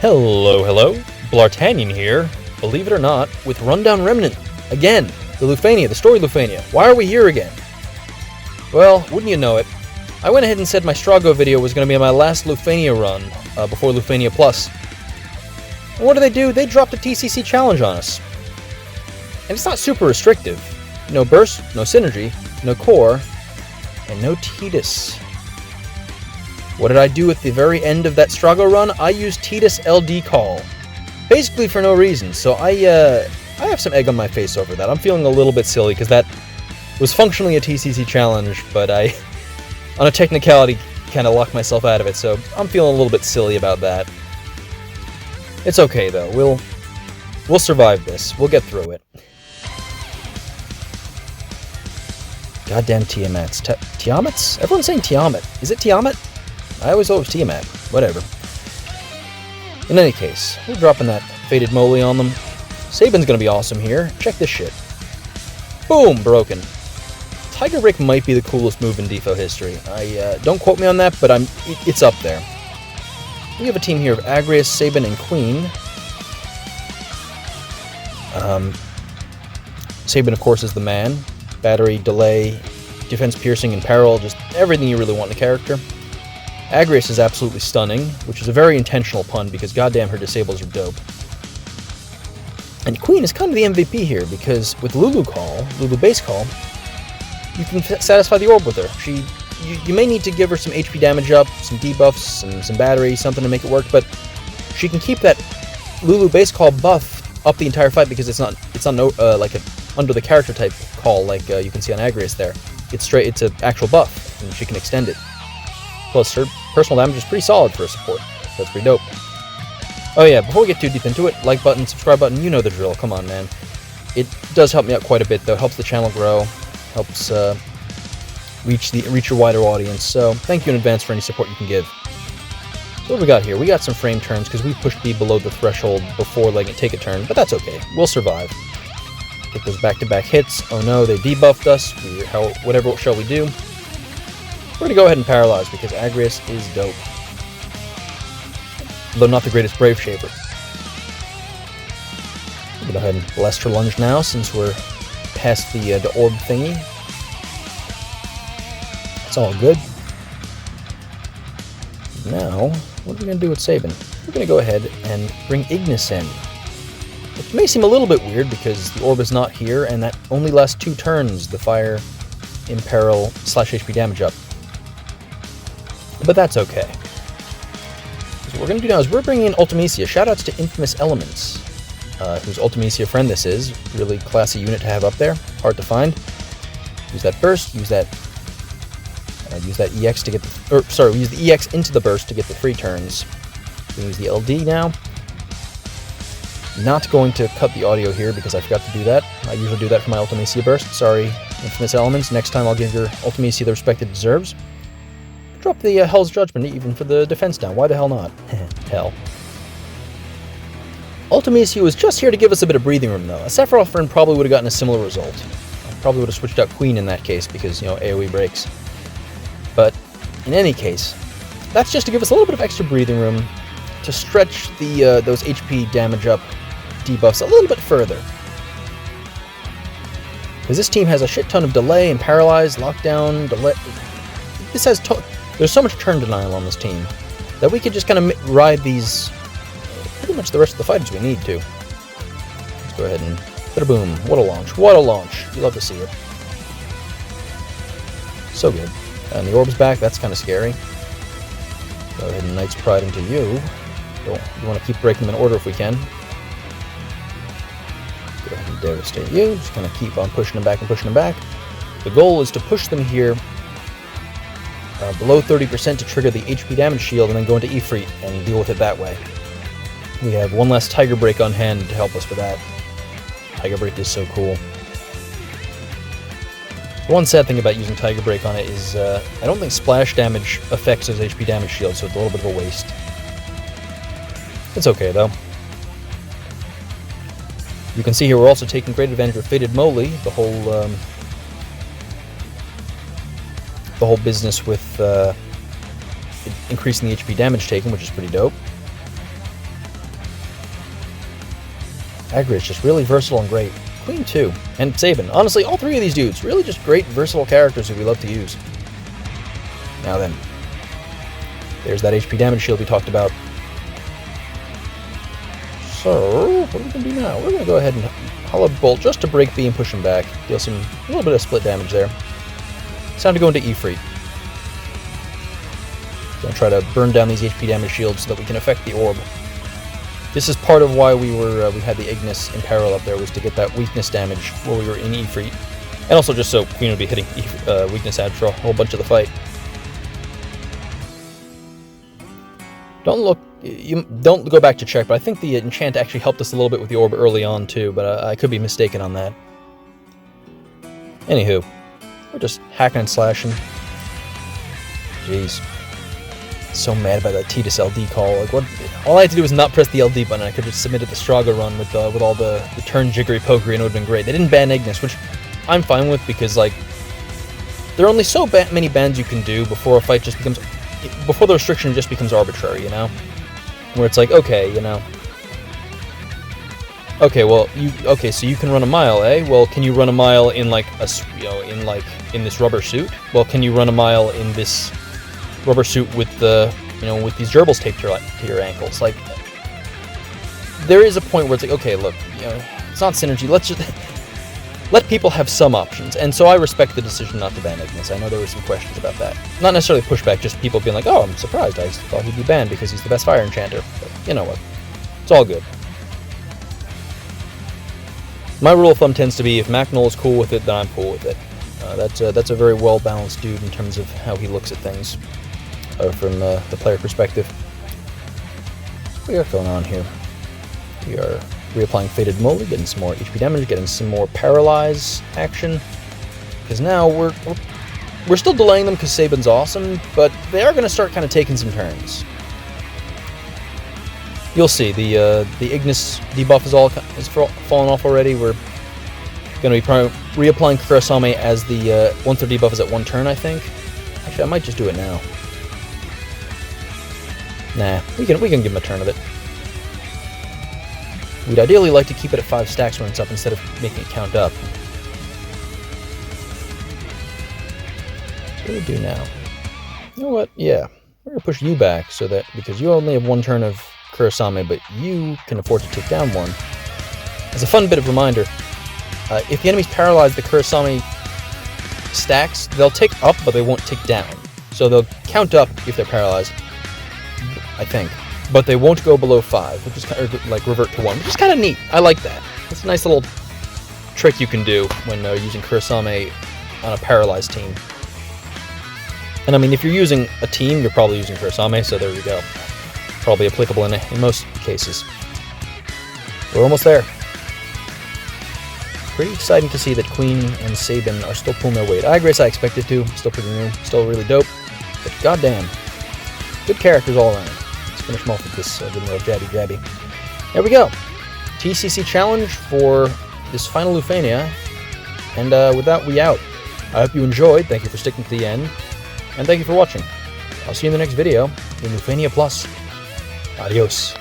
Hello, Bl'Artagnan here, believe it or not, with Rundown Remnant. Again, the Lufania, the story Lufania. Why are we here again? Well, wouldn't you know it, I went ahead and said my Strago video was going to be my last Lufania run, before Lufania Plus. And what do? They dropped a TCC challenge on us. And it's not super restrictive. No burst, no synergy, no core, and no Tidus. What did I do at the very end of that Strago run? I used Tidus LD Call. Basically for no reason, so I have some egg on my face over that. I'm feeling a little bit silly, because that was functionally a TCC challenge, but I, on a technicality, kind of locked myself out of it, so I'm feeling a little bit silly about that. It's okay, though. We'll survive this. We'll get through it. Goddamn Tiamats. Tiamats? Everyone's saying Tiamat. Is it Tiamat? I always thought it was Tiamat. Whatever. In any case, we're dropping that Faded Moly on them. Sabin's gonna be awesome here. Check this shit. Boom! Broken. Tiger Break might be the coolest move in DFFOO history. Don't quote me on that, but it's up there. We have a team here of Agrias, Sabin, and Queen. Sabin, of course, is the man. Battery, delay, defense piercing, and peril, just everything you really want in a character. Agrias is absolutely stunning, which is a very intentional pun because goddamn her disables are dope. And Queen is kind of the MVP here because with Lulu base call, you can satisfy the orb with her. You may need to give her some HP damage up, some debuffs, and some battery, something to make it work, but she can keep that Lulu base call buff up the entire fight because it's not like a under the character type call like you can see on Agrias there. It's an actual buff, and she can extend it. Plus, her personal damage is pretty solid for a support. That's pretty dope. Oh yeah, before we get too deep into it, like button, subscribe button, you know the drill. Come on, man. It does help me out quite a bit, though. Helps the channel grow. Helps reach your wider audience. So, thank you in advance for any support you can give. So what do we got here? We got some frame turns because we pushed B below the threshold before letting it take a turn, but that's okay. We'll survive. Get those back-to-back hits. Oh no, they debuffed us. What shall we do? We're going to go ahead and paralyze because Agrias is dope. Though not the greatest Brave Shaper. We'll go ahead and Lester Lunge now since we're past the orb thingy. It's all good. Now, what are we going to do with Sabin? We're going to go ahead and bring Ignis in. It may seem a little bit weird because the orb is not here and that only lasts 2 turns, the fire, imperil, / HP damage up. But that's okay. So what we're going to do now is we're bringing in Ultimecia. Shoutouts to Infamous Elements, whose Ultimecia friend this is. Really classy unit to have up there. Hard to find. Use that burst. Use that EX to get use the EX into the burst to get the 3 turns. We use the LD now. Not going to cut the audio here because I forgot to do that. I usually do that for my Ultimecia burst. Sorry, Infamous Elements. Next time I'll give your Ultimecia the respect it deserves. Drop the Hell's Judgment even for the defense down. Why the hell not? Hell. Ultimecia was just here to give us a bit of breathing room, though. A Sephiroth friend probably would have gotten a similar result. I probably would have switched out Queen in that case because, AoE breaks. But, in any case, that's just to give us a little bit of extra breathing room to stretch those HP damage up debuffs a little bit further. Because this team has a shit ton of delay and paralyze, lockdown, delay. There's so much turn denial on this team that we could just kind of ride these pretty much the rest of the fight as we need to. Let's go ahead and boom. What a launch. What a launch. You love to see it. So good. And the orb's back. That's kind of scary. Go ahead and Knight's Pride into you. We want to keep breaking them in order if we can. Go ahead and devastate you. Just kind of keep on pushing them back and pushing them back. The goal is to push them here below 30% to trigger the HP damage shield and then go into Ifrit and deal with it that way. We have one last Tiger Break on hand to help us with that. Tiger Break is so cool. The one sad thing about using Tiger Break on it is I don't think splash damage affects his HP damage shield, so it's a little bit of a waste. It's okay though. You can see here we're also taking great advantage of Faded Moly, the whole business with increasing the HP damage taken, which is pretty dope. Agrias just really versatile and great. Queen too, and Sabin. Honestly, all three of these dudes, really just great, versatile characters who we love to use. Now then, there's that HP damage shield we talked about. So, what are we going to do now? We're going to go ahead and Hollow Bolt just to break B and push him back. Deal a little bit of split damage there. It's time to go into Ifrit. Going to try to burn down these HP damage shields so that we can affect the orb. This is part of why we had the Ignis in parallel up there, was to get that weakness damage while we were in Ifrit. And also just so Queen would be hitting weakness ad for a whole bunch of the fight. Don't go back to check, but I think the enchant actually helped us a little bit with the orb early on too, but I could be mistaken on that. Anywho, we're just hacking and slashing. Jeez. So mad about that Tidus LD call. Like, what? All I had to do was not press the LD button. I could have submitted the Straga run with all the turn jiggery pokery, and it would have been great. They didn't ban Ignis, which I'm fine with, because like there are only so many bans you can do before a fight just becomes, before the restriction just becomes arbitrary, you know? Where it's like, okay, you know, okay, well, so you can run a mile, eh? Well, can you run a mile in like in this rubber suit? Well, can you run a mile in this rubber suit with with these gerbils taped to your ankles? Like, there is a point where it's like, okay, look, it's not synergy. Let's just let people have some options. And so I respect the decision not to ban Ignis. I know there were some questions about that. Not necessarily pushback, just people being like, oh, I'm surprised. I thought he'd be banned because he's the best fire enchanter. But you know what? It's all good. My rule of thumb tends to be, if Macnol is cool with it, then I'm cool with it. That's a very well-balanced dude in terms of how he looks at things from the player perspective. What do we got going on here? We are reapplying Fated Moly, getting some more HP damage, getting some more Paralyze action. Because now we're still delaying them because Sabin's awesome, but they are going to start kind of taking some turns. You'll see, the Ignis debuff is fallen off already. We're going to be reapplying Kurasame as the once their debuff is at 1 turn, I think. Actually, I might just do it now. Nah, we can give him a turn of it. We'd ideally like to keep it at 5 stacks when it's up instead of making it count up. So what do we do now? You know what? Yeah, we're going to push you back so that, because you only have 1 turn of Kurasame, but you can afford to take down 1. As a fun bit of reminder, if the enemies paralyze the Kurasame stacks, they'll tick up, but they won't tick down. So they'll count up if they're paralyzed, I think. But they won't go below 5, which is kind of like revert to 1, which is kind of neat. I like that. It's a nice little trick you can do when using Kurasame on a paralyzed team. And I mean, if you're using a team, you're probably using Kurasame, so there you go. Probably applicable in most cases. We're almost there. Pretty exciting to see that Queen and Sabin are still pulling their weight. Agrias I expected to, still pretty new, still really dope. But goddamn, good characters all around. Let's finish them off with this little jabby. There we go. TCC challenge for this final Lufania. And with that, we out. I hope you enjoyed. Thank you for sticking to the end. And thank you for watching. I'll see you in the next video in Lufania Plus. Adios.